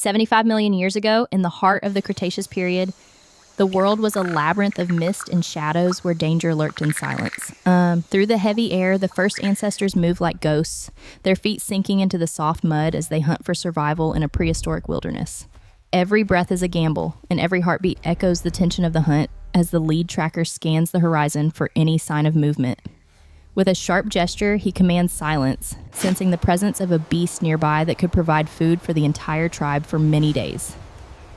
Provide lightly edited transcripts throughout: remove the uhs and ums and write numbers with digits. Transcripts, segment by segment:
75 million years ago, in the heart of the Cretaceous period, the world was a labyrinth of mist and shadows where danger lurked in silence. Through the heavy air, the first ancestors moved like ghosts, their feet sinking into the soft mud as they hunt for survival in a prehistoric wilderness. Every breath is a gamble, and every heartbeat echoes the tension of the hunt as the lead tracker scans the horizon for any sign of movement. With a sharp gesture, he commands silence, sensing the presence of a beast nearby that could provide food for the entire tribe for many days.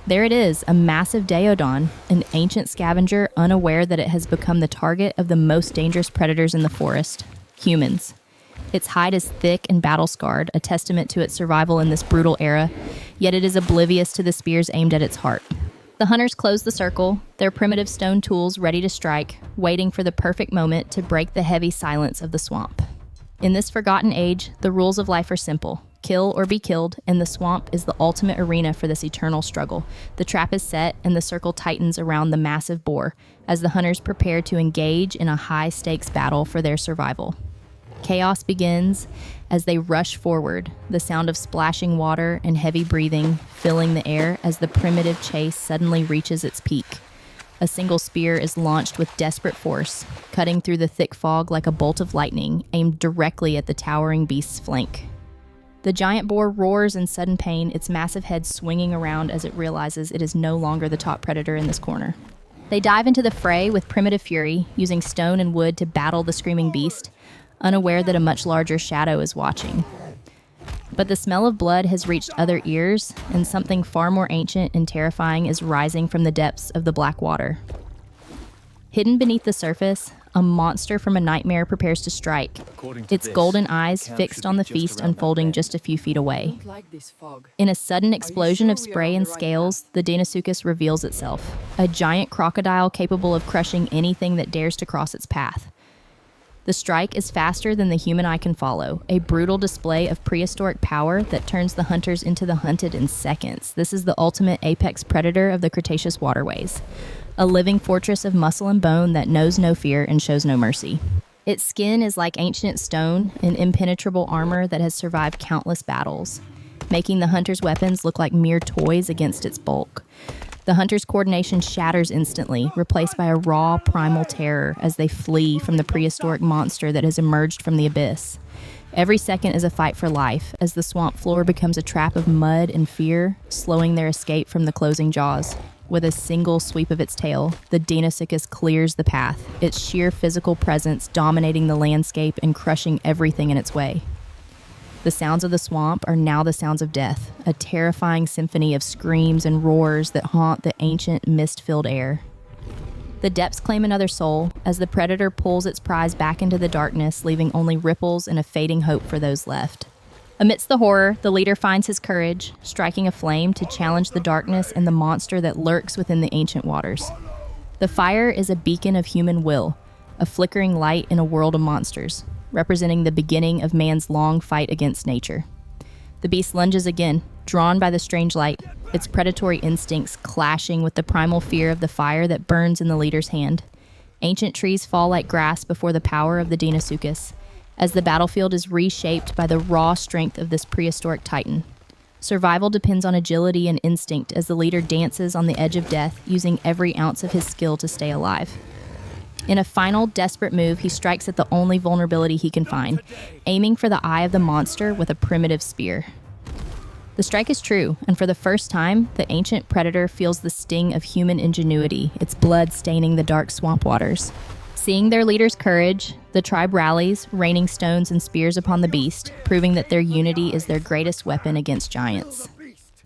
There it is, a massive daeodon, an ancient scavenger unaware that it has become the target of the most dangerous predators in the forest, humans. Its hide is thick and battle-scarred, a testament to its survival in this brutal era, yet it is oblivious to the spears aimed at its heart. The hunters close the circle, their primitive stone tools ready to strike, waiting for the perfect moment to break the heavy silence of the swamp. In this forgotten age, the rules of life are simple. Kill or be killed, and the swamp is the ultimate arena for this eternal struggle. The trap is set, and the circle tightens around the massive boar as the hunters prepare to engage in a high-stakes battle for their survival. Chaos begins as they rush forward, the sound of splashing water and heavy breathing filling the air as the primitive chase suddenly reaches its peak. A single spear is launched with desperate force, cutting through the thick fog like a bolt of lightning, aimed directly at the towering beast's flank. The giant boar roars in sudden pain, its massive head swinging around as it realizes it is no longer the top predator in this corner. They dive into the fray with primitive fury, using stone and wood to battle the screaming beast, unaware that a much larger shadow is watching. But the smell of blood has reached other ears, and something far more ancient and terrifying is rising from the depths of the black water. Hidden beneath the surface, a monster from a nightmare prepares to strike, its golden eyes fixed on the feast unfolding just a few feet away. In a sudden explosion of spray and scales, the Deinosuchus reveals itself, a giant crocodile capable of crushing anything that dares to cross its path. The strike is faster than the human eye can follow, a brutal display of prehistoric power that turns the hunters into the hunted in seconds. This is the ultimate apex predator of the Cretaceous waterways, a living fortress of muscle and bone that knows no fear and shows no mercy. Its skin is like ancient stone, an impenetrable armor that has survived countless battles, making the hunter's weapons look like mere toys against its bulk. The hunter's coordination shatters instantly, replaced by a raw, primal terror as they flee from the prehistoric monster that has emerged from the abyss. Every second is a fight for life, as the swamp floor becomes a trap of mud and fear, slowing their escape from the closing jaws. With a single sweep of its tail, the Deinosuchus clears the path, its sheer physical presence dominating the landscape and crushing everything in its way. The sounds of the swamp are now the sounds of death, a terrifying symphony of screams and roars that haunt the ancient, mist-filled air. The depths claim another soul, as the predator pulls its prize back into the darkness, leaving only ripples and a fading hope for those left. Amidst the horror, the leader finds his courage, striking a flame to challenge the darkness and the monster that lurks within the ancient waters. The fire is a beacon of human will, a flickering light in a world of monsters, representing the beginning of man's long fight against nature. The beast lunges again, drawn by the strange light, its predatory instincts clashing with the primal fear of the fire that burns in the leader's hand. Ancient trees fall like grass before the power of the Deinosuchus, as the battlefield is reshaped by the raw strength of this prehistoric titan. Survival depends on agility and instinct as the leader dances on the edge of death, using every ounce of his skill to stay alive. In a final, desperate move, he strikes at the only vulnerability he can find, aiming for the eye of the monster with a primitive spear. The strike is true, and for the first time, the ancient predator feels the sting of human ingenuity, its blood staining the dark swamp waters. Seeing their leader's courage, the tribe rallies, raining stones and spears upon the beast, proving that their unity is their greatest weapon against giants.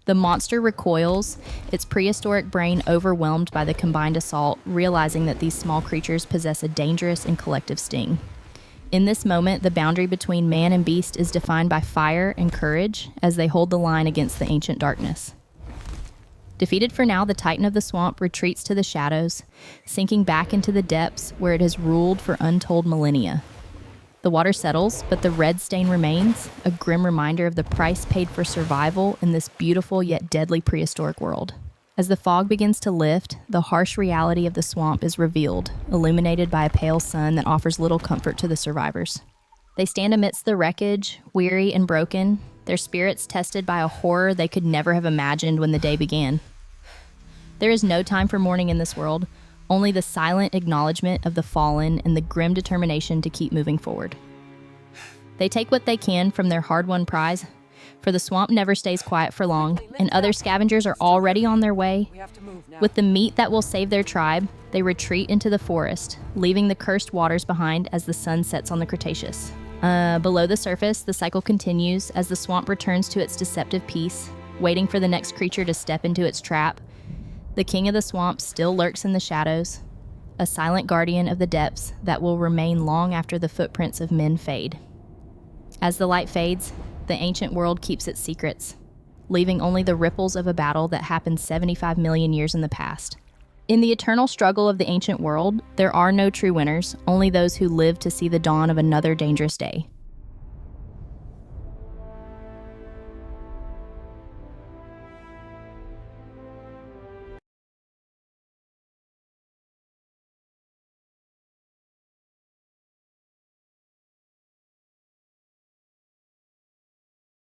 The monster recoils, its prehistoric brain overwhelmed by the combined assault, realizing that these small creatures possess a dangerous and collective sting. In this moment, the boundary between man and beast is defined by fire and courage as they hold the line against the ancient darkness. Defeated for now, the Titan of the Swamp retreats to the shadows, sinking back into the depths where it has ruled for untold millennia. The water settles, but the red stain remains, a grim reminder of the price paid for survival in this beautiful yet deadly prehistoric world. As the fog begins to lift, the harsh reality of the swamp is revealed, illuminated by a pale sun that offers little comfort to the survivors. They stand amidst the wreckage, weary and broken, their spirits tested by a horror they could never have imagined when the day began. There is no time for mourning in this world, only the silent acknowledgement of the fallen and the grim determination to keep moving forward. They take what they can from their hard-won prize, for the swamp never stays quiet for long, and other scavengers are already on their way. With the meat that will save their tribe, they retreat into the forest, leaving the cursed waters behind as the sun sets on the Cretaceous. Below the surface, the cycle continues as the swamp returns to its deceptive peace, waiting for the next creature to step into its trap. The king of the swamp still lurks in the shadows, a silent guardian of the depths that will remain long after the footprints of men fade. As the light fades, the ancient world keeps its secrets, leaving only the ripples of a battle that happened 75 million years in the past. In the eternal struggle of the ancient world, there are no true winners, only those who live to see the dawn of another dangerous day.